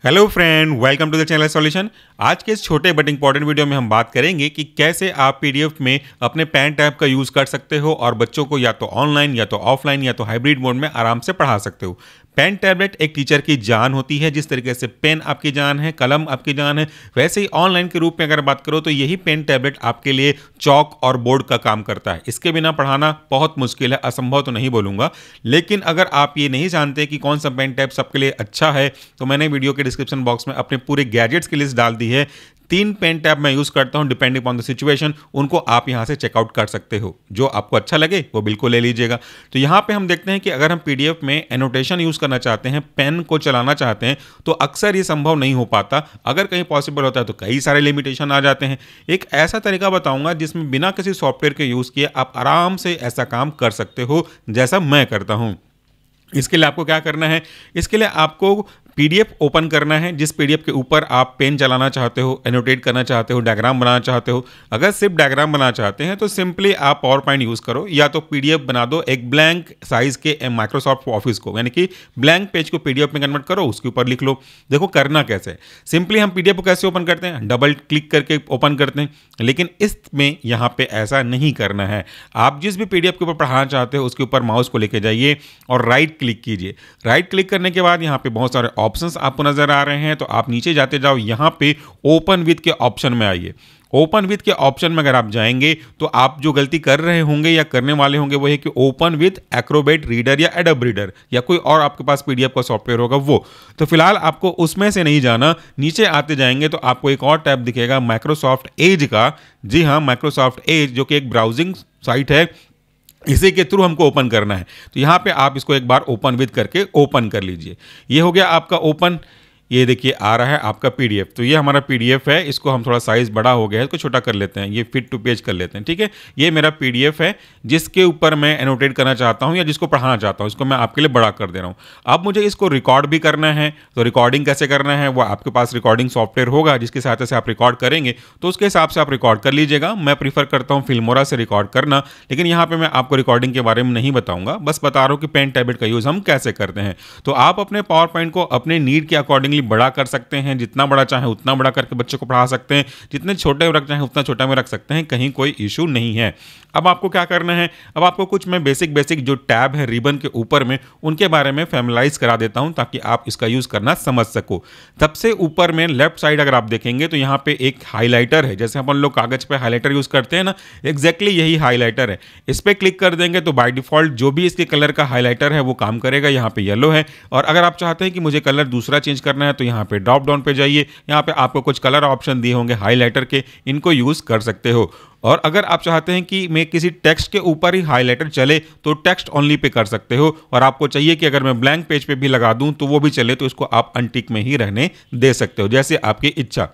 Hello friend, welcome to the channel solution. आज के इस छोटे बट इंपॉर्टेंट वीडियो में हम बात करेंगे कि कैसे आप पीडीएफ में अपने पेन टैब का यूज़ कर सकते हो और बच्चों को या तो ऑनलाइन या तो ऑफलाइन या तो हाइब्रिड मोड में आराम से पढ़ा सकते हो। पेन टैबलेट एक टीचर की जान होती है। जिस तरीके से पेन आपकी जान है, कलम आपकी जान है, वैसे ही ऑनलाइन के रूप में अगर बात करो तो यही पेन टैबलेट आपके लिए चौक और बोर्ड का काम करता है। इसके बिना पढ़ाना बहुत मुश्किल है, असंभव तो नहीं बोलूँगा, लेकिन अगर आप ये नहीं जानते कि कौन सा पेन टैब सबके लिए अच्छा है तो मैंने वीडियो के डिस्क्रिप्शन बॉक्स में अपने पूरे गैजेट्स की लिस्ट डाल दी है। 3 पेन टैब मैं यूज़ करता हूं डिपेंडिंग अपॉन द सिचुएशन, उनको आप यहां से चेकआउट कर सकते हो। जो आपको अच्छा लगे वो बिल्कुल ले लीजिएगा। तो यहां पे हम देखते हैं कि अगर हम पीडीएफ में एनोटेशन यूज़ करना चाहते हैं, पेन को चलाना चाहते हैं, तो अक्सर ये संभव नहीं हो पाता। अगर कहीं पॉसिबल होता है तो कई सारे लिमिटेशन आ जाते हैं। एक ऐसा तरीका बताऊंगा जिसमें बिना किसी सॉफ्टवेयर के यूज़ किए आप आराम से ऐसा काम कर सकते हो, जैसा मैं करता हूं। इसके लिए आपको क्या करना है? इसके लिए आपको पीडीएफ ओपन करना है। जिस पीडीएफ के ऊपर आप पेन चलाना चाहते हो, एनोटेट करना चाहते हो, डायग्राम बनाना चाहते हो। अगर सिर्फ डायग्राम बनाना चाहते हैं तो सिंपली आप पावर पॉइंट यूज़ करो, या तो पीडीएफ बना दो एक ब्लैंक साइज के माइक्रोसॉफ्ट ऑफिस को, यानी कि ब्लैंक पेज को पीडीएफ में कन्वर्ट करो, उसके ऊपर लिख लो। देखो करना कैसे है। सिंपली हम पीडीएफ को कैसे ओपन करते हैं? डबल क्लिक करके ओपन करते हैं, लेकिन इसमें यहाँ पे ऐसा नहीं करना है। आप जिस भी पीडीएफ के ऊपर पढ़ाना चाहते हो उसके ऊपर माउस को लेके जाइए और राइट क्लिक कीजिए। राइट क्लिक करने के बाद यहाँ पे बहुत सारे ऑप्शंस आपको नजर आ रहे हैं, तो आप नीचे जाते जाओ, यहाँ पे ओपन विद के ऑप्शन में आइए। ओपन विद के ऑप्शन में अगर आप जाएंगे तो आप जो गलती कर रहे होंगे या करने वाले होंगे वो है कि ओपन विद एक्रोबेट रीडर या एडोब रीडर या कोई और आपके पास पीडीएफ का सॉफ्टवेयर होगा वो। तो फिलहाल आपको उसमें से नहीं जाना, नीचे आते जाएंगे तो आपको एक और टैब दिखेगा माइक्रोसॉफ्ट एज का। जी हाँ, माइक्रोसॉफ्ट एज जो कि एक ब्राउजिंग साइट है, इसी के थ्रू हमको ओपन करना है। तो यहाँ पे आप इसको एक बार ओपन विद करके ओपन कर लीजिए। ये हो गया आपका ओपन। ये देखिए आ रहा है आपका पीडीएफ। तो ये हमारा पीडीएफ है। इसको हम थोड़ा साइज बड़ा हो गया है, इसको छोटा कर लेते हैं, ये फिट टू पेज कर लेते हैं। ठीक है, ये मेरा पीडीएफ है जिसके ऊपर मैं एनोटेट करना चाहता हूँ या जिसको पढ़ाना चाहता हूँ, इसको मैं आपके लिए बड़ा कर दे रहा हूँ। अब मुझे इसको रिकॉर्ड भी करना है। तो रिकॉर्डिंग कैसे करना है? वो आपके पास रिकॉर्डिंग सॉफ्टवेयर होगा जिसकी सहायता से आप रिकॉर्ड करेंगे, तो उसके हिसाब से आप रिकॉर्ड कर लीजिएगा। मैं प्रीफर करता हूँ फिल्मोरा से रिकॉर्ड करना, लेकिन यहाँ पे मैं आपको रिकॉर्डिंग के बारे में नहीं बताऊंगा, बस बता रहा हूँ कि पेन टैबलेट का यूज़ हम कैसे करते हैं। तो आप अपने पावर पॉइंट को अपने नीड के अकॉर्डिंगली बड़ा कर सकते हैं। जितना बड़ा चाहे उतना बड़ा करके बच्चों को पढ़ा सकते हैं, जितने छोटे में रख चाहे उतना छोटा में रख सकते हैं, कहीं कोई इशू नहीं है। अब आपको क्या करना है? अब आपको कुछ मैं बेसिक जो टैब है रिबन के ऊपर में, उनके बारे में फैमिलाइज करा देता हूं ताकि आप इसका यूज करना समझ सको। सबसे ऊपर में लेफ्ट साइड अगर आप देखेंगे तो यहाँ पे एक हाईलाइटर है। जैसे अपन लोग कागज पे हाईलाइटर यूज करते हैं ना, एग्जैक्टली यही हाईलाइटर है। इस पर क्लिक कर देंगे तो बाय डिफॉल्ट जो भी इसके कलर का हाईलाइटर है वो काम करेगा। यहाँ पे येलो है, और अगर आप चाहते हैं कि मुझे कलर दूसरा चेंज करना है तो यहाँ पे ड्रॉप डाउन पे जाइए। यहाँ पे आपको कुछ कलर ऑप्शन दिए होंगे हाईलाइटर के, इनको यूज कर सकते हो। और अगर आप चाहते हैं कि मैं किसी टेक्स्ट के ऊपर ही हाईलाइटर चले तो टेक्स्ट ओनली पे कर सकते हो, और आपको चाहिए कि अगर मैं ब्लैंक पेज पे भी लगा दूं तो वो भी चले, तो इसको आप अनटिक में ही रहने दे सकते हो, जैसे आपकी इच्छा।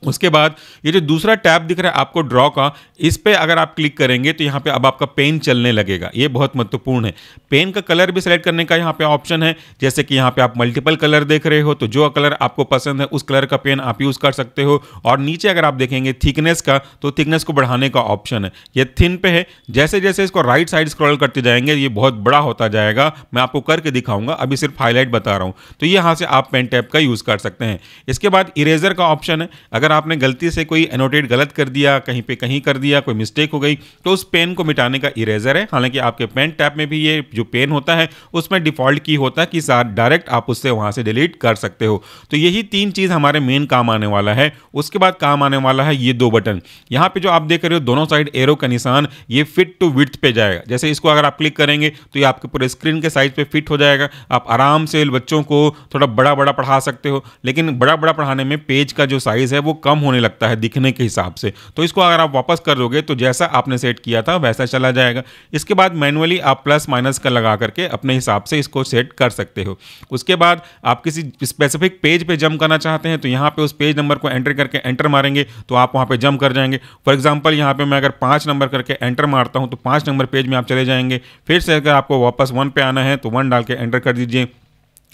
उसके बाद ये जो दूसरा टैब दिख रहा है आपको ड्रॉ का, इस पे अगर आप क्लिक करेंगे तो यहाँ पे अब आपका पेन चलने लगेगा। ये बहुत महत्वपूर्ण है। पेन का कलर भी सिलेक्ट करने का यहाँ पे ऑप्शन है। जैसे कि यहाँ पे आप मल्टीपल कलर देख रहे हो, तो जो कलर आपको पसंद है उस कलर का पेन आप यूज़ कर सकते हो। और नीचे अगर आप देखेंगे थिकनेस का, तो थिकनेस को बढ़ाने का ऑप्शन है। ये थिन पे है। जैसे जैसे इसको राइट साइड स्क्रॉल करते जाएंगे ये बहुत बड़ा होता जाएगा। मैं आपको करके दिखाऊंगा, अभी सिर्फ हाईलाइट बता रहा हूँ। तो यहाँ से आप पेन टैब का यूज़ कर सकते हैं। इसके बाद इरेजर का ऑप्शन है। अगर आपने गलती से कोई एनोटेट गलत कर दिया, कहीं पे कहीं कर दिया, कोई मिस्टेक हो गई, तो उस पेन को मिटाने का इरेजर है। हालांकि आपके पेन टैब में भी ये जो पेन होता है उसमें डिफॉल्ट की होता है कि डायरेक्ट आप उससे वहां से डिलीट कर सकते हो। तो यही 3 चीज हमारे मेन काम आने वाला है। उसके बाद काम आने वाला है ये 2 बटन। यहाँ पे जो आप देख रहे हो दोनों साइड एरो का निशान, ये फिट टू विड्थ पे जाएगा। जैसे इसको अगर आप क्लिक करेंगे तो ये आपके पूरे स्क्रीन के साइज पे फिट हो जाएगा। आप आराम से बच्चों को थोड़ा बड़ा बड़ा पढ़ा सकते हो, लेकिन बड़ा बड़ा पढ़ाने में पेज का जो साइज है वो कम होने लगता है दिखने के हिसाब से। तो इसको अगर आप वापस कर दोगे तो जैसा आपने सेट किया था वैसा चला जाएगा। इसके बाद मैनुअली आप प्लस माइनस का लगा करके अपने हिसाब से इसको सेट कर सकते हो। उसके बाद आप किसी स्पेसिफिक पेज पे जंप करना चाहते हैं तो यहाँ पे उस पेज नंबर को एंटर करके एंटर मारेंगे तो आप वहाँ पे जंप कर जाएंगे। फॉर एग्जांपल यहाँ पे मैं अगर 5 नंबर करके एंटर मारता हूँ तो 5 नंबर पेज में आप चले जाएंगे। फिर से अगर आपको वापस 1 पे आना है तो 1 डाल के एंटर कर दीजिए।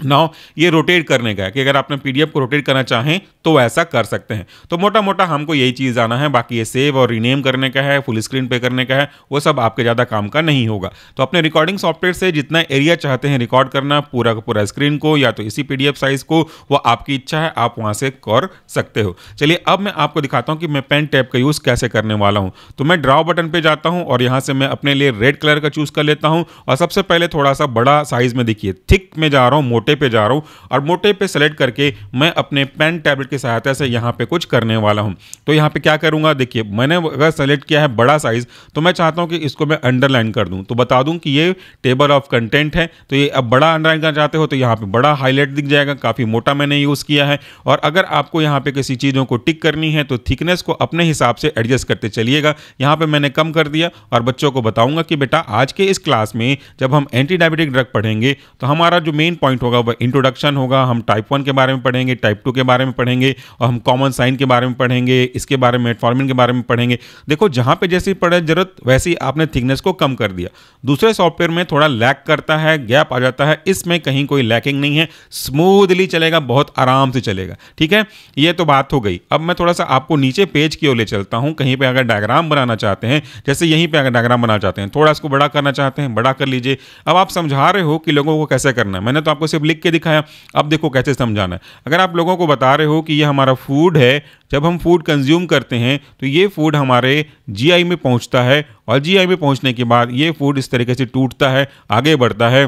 नाउ ये रोटेट करने का है कि अगर आपने पीडीएफ को रोटेट करना चाहें तो ऐसा कर सकते हैं। तो मोटा मोटा हमको यही चीज़ आना है, बाकी ये सेव और रीनेम करने का है, फुल स्क्रीन पे करने का है, वो सब आपके ज़्यादा काम का नहीं होगा। तो अपने रिकॉर्डिंग सॉफ्टवेयर से जितना एरिया चाहते हैं रिकॉर्ड करना पूरा का पूरा स्क्रीन को या तो इसी पीडीएफ साइज को, वो आपकी इच्छा है, आप वहाँ से कर सकते हो। चलिए अब मैं आपको दिखाता हूँ कि मैं पेन टैब का यूज़ कैसे करने वाला हूँ। तो मैं ड्रॉ बटन पर जाता हूँ और यहाँ से मैं अपने लिए रेड कलर का चूज़ कर लेता हूँ और सबसे पहले थोड़ा सा बड़ा साइज़ में, देखिए थिक में जा रहा हूँ, मोटे पे जा रहा हूँ और मोटे पे सेलेक्ट करके मैं अपने पेन टैबलेट की सहायता से यहाँ पे कुछ करने वाला हूँ। तो यहाँ पे क्या करूँगा, देखिए मैंने अगर सेलेक्ट किया है बड़ा साइज़ तो मैं चाहता हूँ कि इसको मैं अंडरलाइन कर दूँ। तो बता दूँ कि ये टेबल ऑफ कंटेंट है, तो ये अब बड़ा अंडरलाइन करना चाहते हो तो यहाँ पे बड़ा हाईलाइट दिख जाएगा, काफ़ी मोटा मैंने यूज़ किया है। और अगर आपको यहाँ पे किसी चीज़ों को टिक करनी है तो थिकनेस को अपने हिसाब से एडजस्ट करते चलिएगा। यहाँ पे मैंने कम कर दिया और बच्चों को बताऊँगा कि बेटा आज के इस क्लास में जब हम एंटी डायबिटिक ड्रग पढ़ेंगे तो हमारा जो मेन पॉइंट होगा वह इंट्रोडक्शन होगा। हम टाइप 1 के बारे में पढ़ेंगे, टाइप 2 के बारे में पढ़ेंगे और हम कॉमन साइन के बारे में पढ़ेंगे, इसके बारे में, मेटफॉर्मिन के बारे में पढ़ेंगे। देखो जहां पे जैसी पढ़े जरूरत वैसे ही आपने थिकनेस को कम कर दिया। दूसरे सॉफ्टवेयर में थोड़ा लैग करता है, गैप आ जाता है, इसमें कहीं कोई लैकिंग नहीं है, स्मूथली चलेगा, बहुत आराम से चलेगा। ठीक है, ये तो बात हो गई। अब मैं थोड़ा सा आपको नीचे पेज की ओर ले चलता हूं। कहीं पे अगर डायग्राम बनाना चाहते हैं, जैसे यहीं पे अगर डायग्राम बनाना चाहते हैं, थोड़ा इसको बड़ा करना चाहते हैं, बड़ा कर लीजिए। अब आप समझा रहे हो कि लोगों को कैसे करना है, मैंने तो आपको सिर्फ लिख के दिखाया, अब देखो कैसे समझाना है। अगर आप लोगों को बता रहे हो कि ये हमारा फूड है, जब हम फूड कंज्यूम करते हैं तो ये फूड हमारे जीआई में पहुंचता है और जीआई में पहुंचने के बाद ये फूड इस तरीके से टूटता है, आगे बढ़ता है,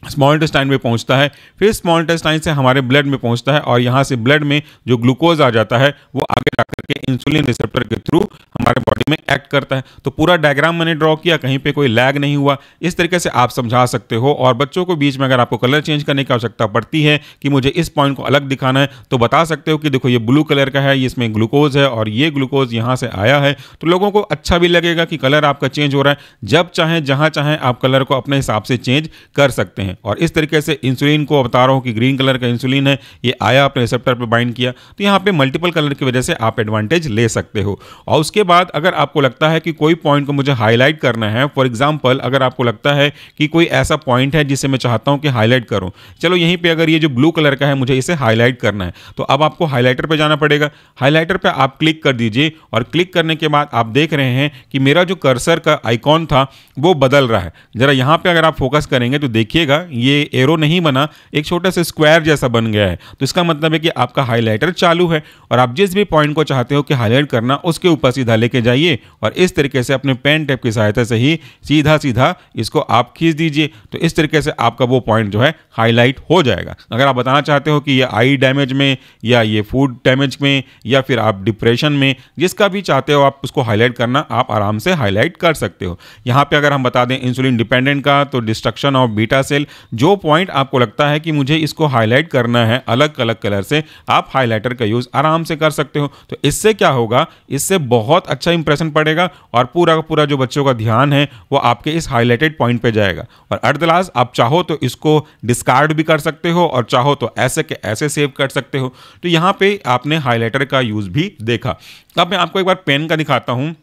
स्मॉल इंटेस्टाइन में पहुंचता है, फिर स्मॉल इंटेस्टाइन से हमारे ब्लड में पहुंचता है और यहाँ से ब्लड में जो ग्लूकोज आ जाता है वो आगे जाकर के इंसुलिन रिसेप्टर के थ्रू हमारे बॉडी में एक्ट करता है। तो पूरा डायग्राम मैंने ड्रॉ किया, कहीं पे कोई लैग नहीं हुआ। इस तरीके से आप समझा सकते हो। और बच्चों को बीच में अगर आपको कलर चेंज करने की आवश्यकता पड़ती है कि मुझे इस पॉइंट को अलग दिखाना है तो बता सकते हो कि देखो ये ब्लू कलर का है, इसमें ग्लूकोज है और ये ग्लूकोज यहाँ से आया है। तो लोगों को अच्छा भी लगेगा कि कलर आपका चेंज हो रहा है। जब चाहें जहाँ चाहें आप कलर को अपने हिसाब से चेंज कर सकते हैं। और इस तरीके से इंसुलिन को बता रहा हूँ कि ग्रीन कलर का इंसुलिन है, ये आया, अपने रिसेप्टर पर बाइंड किया। तो यहाँ पे मल्टीपल कलर की वजह से आप एडवांटेज ले सकते हो। और उसके बाद अगर आपको लगता है कि कोई पॉइंट को मुझे हाईलाइट करना है, फॉर एग्जांपल अगर आपको लगता है कि कोई ऐसा पॉइंट है जिसे मैं चाहता हूं कि हाईलाइट करूं, चलो यहीं पे अगर ये जो ब्लू कलर का है मुझे इसे हाईलाइट करना है, तो अब आपको हाईलाइटर पे जाना पड़ेगा। हाईलाइटर पे आप क्लिक कर दीजिए और क्लिक करने के बाद आप देख रहे हैं कि मेरा जो कर्सर का आइकॉन था वो बदल रहा है। जरा यहाँ पे अगर आप फोकस करेंगे तो देखिएगा ये एरो नहीं बना, एक छोटा सा स्क्वायर जैसा बन गया है। तो इसका मतलब है कि आपका हाईलाइटर चालू है और आप जिस भी पॉइंट को चाहते हो कि हाईलाइट करना उसके ऊपर सीधा लेके जाइए और इस तरीके से अपने पेन टेप की सहायता से ही सीधा सीधा इसको आप खींच दीजिए। तो इस तरीके से आपका वो पॉइंट जो है हाईलाइट हो जाएगा। अगर आप बताना चाहते हो कि ये आई डैमेज में या ये फूड डैमेज में या फिर आप डिप्रेशन में, जिसका भी चाहते हो आप उसको हाईलाइट करना, आप आराम से हाईलाइट कर सकते हो। यहाँ पे अगर हम बता दें इंसुलिन डिपेंडेंट का, तो डिस्ट्रक्शन ऑफ बीटा सेल, जो पॉइंट आपको लगता है कि मुझे इसको हाईलाइट करना है अलग अलग कलर से, आप हाईलाइटर का यूज आराम से कर सकते हो। तो इससे क्या होगा, इससे बहुत अच्छा इंप्रेशन पड़ेगा और पूरा का पूरा जो बच्चों का ध्यान है वो आपके इस हाईलाइटेड पॉइंट पे जाएगा। और एट द लास्ट आप चाहो तो इसको डिस्कार्ड भी कर सकते हो और चाहो तो ऐसे के ऐसे सेव कर सकते हो। तो यहाँ पे आपने हाईलाइटर का यूज भी देखा। अब मैं आपको एक बार पेन का दिखाता हूँ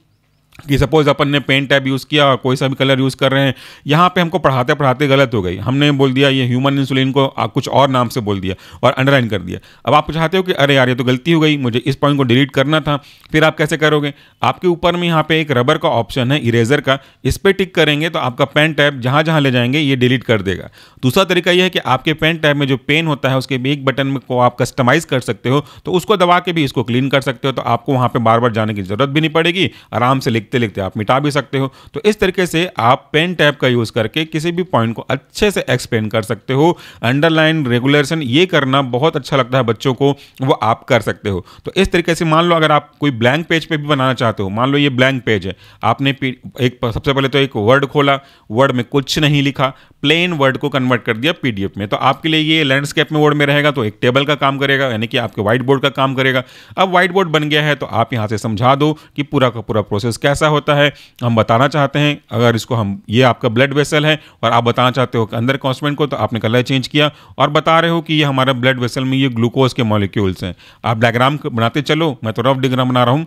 कि सपोज अपन ने पेन टैब यूज़ किया और कोई सा भी कलर यूज़ कर रहे हैं, यहाँ पे हमको पढ़ाते पढ़ाते गलत हो गई, हमने बोल दिया ये ह्यूमन इंसुलिन को कुछ और नाम से बोल दिया और अंडरलाइन कर दिया। अब आप चाहते हो कि अरे यार ये तो गलती हो गई, मुझे इस पॉइंट को डिलीट करना था। फिर आप कैसे करोगे, आपके ऊपर में यहाँ पे एक रबर का ऑप्शन है, इरेजर का, इस पर टिक करेंगे तो आपका पेन टैब जहाँ जहाँ ले जाएंगे ये डिलीट कर देगा। दूसरा तरीका यह है कि आपके पेन टैब में जो पेन होता है उसके भी एक बटन में को आप कस्टमाइज कर सकते हो, तो उसको दबा के भी इसको क्लीन कर सकते हो। तो आपको वहाँ पर बार बार जाने की जरूरत भी नहीं पड़ेगी, आराम से लिखते लिखते आप मिटा सकते हो। तो इस तरीके से आप पेन टैब का यूज करके किसी भी पॉइंट को अच्छे से एक्सप्लेन कर सकते हो। अंडरलाइन, रेगुलेशन, ये करना बहुत अच्छा लगता है बच्चों को, वो आप कर सकते हो। तो इस तरीके से मान लो अगर आप कोई ब्लैंक पेज पे भी बनाना चाहते हो, मान लो ये ब्लैंक पेज है, आपने एक सबसे पहले तो एक वर्ड खोला, वर्ड में कुछ नहीं लिखा, प्लेन वर्ड को कन्वर्ट कर दिया पीडीएफ में। तो आपके लिए ये लैंडस्केप में वर्ड में रहेगा तो एक टेबल का काम करेगा, यानी कि आपके व्हाइट बोर्ड का काम करेगा। अब व्हाइट बोर्ड बन गया है तो आप यहां से समझा दो कि पूरा का पूरा प्रोसेस कैसा होता है। हम बताना चाहते हैं अगर इसको हम, ये आपका ब्लड वेसल है और आप बताना चाहते हो कि अंदर कॉन्स्टेंट को, तो आपने कलर चेंज किया और बता रहे हो कि ये हमारा ब्लड वेसल में ये ग्लूकोज के मॉलिक्यूल्स हैं। आप डायग्राम बनाते चलो, मैं तो रफ डायग्राम बना रहा हूँ।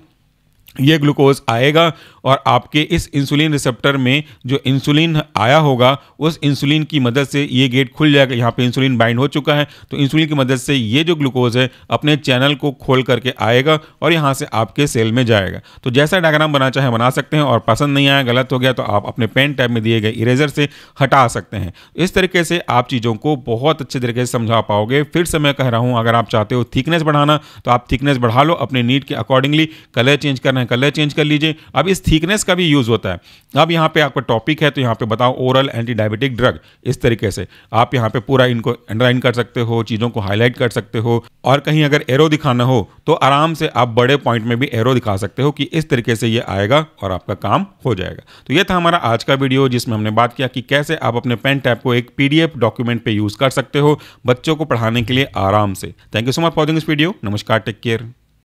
ये ग्लूकोज आएगा और आपके इस इंसुलिन रिसेप्टर में जो इंसुलिन आया होगा उस इंसुलिन की मदद से ये गेट खुल जाएगा। यहाँ पे इंसुलिन बाइंड हो चुका है, तो इंसुलिन की मदद से ये जो ग्लूकोज है अपने चैनल को खोल करके आएगा और यहाँ से आपके सेल में जाएगा। तो जैसा डायग्राम बना चाहे बना सकते हैं, और पसंद नहीं आया, गलत हो गया तो आप अपने पेन टैब में दिए गए इरेजर से हटा सकते हैं। इस तरीके से आप चीज़ों को बहुत अच्छे तरीके से समझा पाओगे। फिर से मैं कह रहा हूँ, अगर आप चाहते हो थिकनेस बढ़ाना तो आप थिकनेस बढ़ा लो अपने नीड के अकॉर्डिंगली। कलर चेंज करना है कलर चेंज कर लीजिए। अब इस थिकनेस का भी यूज होता है। अब यहाँ पे आपका टॉपिक है तो यहाँ पे बताओ ओरल एंटी डायबिटिक ड्रग। इस तरीके से आप यहाँ पे पूरा इनको अंडरलाइन कर सकते हो, चीज़ों को हाईलाइट कर सकते हो, और कहीं अगर एरो दिखाना हो तो आराम से आप बड़े पॉइंट में भी एरो दिखा सकते हो कि इस तरीके से ये आएगा और आपका काम हो जाएगा। तो ये था हमारा आज का वीडियो, जिसमें हमने बात किया कि कैसे आप अपने पेन टैब को एक PDF डॉक्यूमेंट पे यूज कर सकते हो बच्चों को पढ़ाने के लिए आराम से। Thank you so much for watching this video. नमस्कार, टेक केयर।